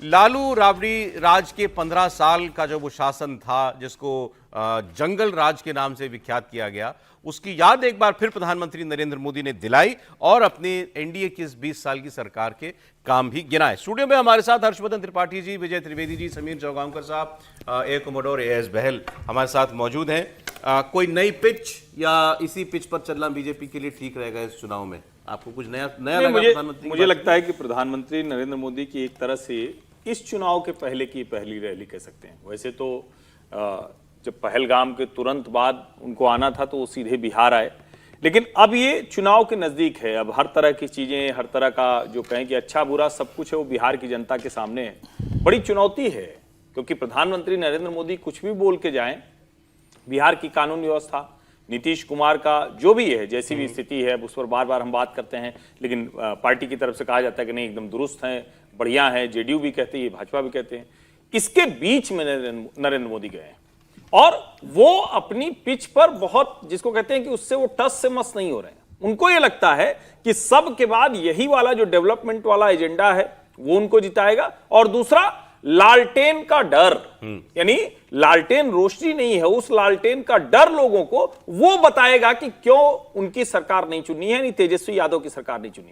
लालू राबड़ी राज के 15 साल का जो वो शासन था, जिसको जंगल राज के नाम से विख्यात किया गया, उसकी याद एक बार फिर प्रधानमंत्री नरेंद्र मोदी ने दिलाई और अपने एनडीए की इस 20 साल की सरकार के काम भी गिनाए। स्टूडियो में हमारे साथ हर्षवर्धन त्रिपाठी जी, विजय त्रिवेदी जी, समीर चौगांवकर साहब, ए कमोडोर एएस बहल हमारे साथ मौजूद हैं। कोई नई पिच या इसी पिच पर चलना बीजेपी के लिए ठीक रहेगा इस चुनाव में? आपको कुछ नया लगा प्रधानमंत्री? मुझे लगता है कि प्रधानमंत्री नरेंद्र मोदी की एक तरह से इस चुनाव के पहले की पहली रैली कह सकते हैं। वैसे तो जब पहलगाम के तुरंत बाद उनको आना था तो वो सीधे बिहार आए, लेकिन अब ये चुनाव के नजदीक है। अब हर तरह की चीजें, हर तरह का जो कहें कि अच्छा बुरा सब कुछ है, वो बिहार की जनता के सामने है। बड़ी चुनौती है, क्योंकि प्रधानमंत्री नरेंद्र मोदी कुछ भी बोल के जाएं, बिहार की कानून व्यवस्था, नीतीश कुमार का जो भी है, जैसी भी स्थिति है, उस पर बार बार हम बात करते हैं, लेकिन पार्टी की तरफ से कहा जाता है कि नहीं, एकदम दुरुस्त है, बढ़िया है। जेडीयू भी कहते हैं, भाजपा भी कहते हैं। इसके बीच में नरेंद्र मोदी गए और वो अपनी पिच पर बहुत, जिसको कहते हैं कि उससे वो टस से मस नहीं हो रहे हैं। उनको ये लगता है कि सब के बाद यही वाला जो डेवलपमेंट वाला एजेंडा है वो उनको जिताएगा। और दूसरा, लालटेन का डर, यानी लालटेन रोशनी नहीं है, उस लालटेन का डर लोगों को वो बताएगा कि क्यों उनकी सरकार नहीं चुनी है, यानी तेजस्वी यादव की सरकार नहीं चुनी।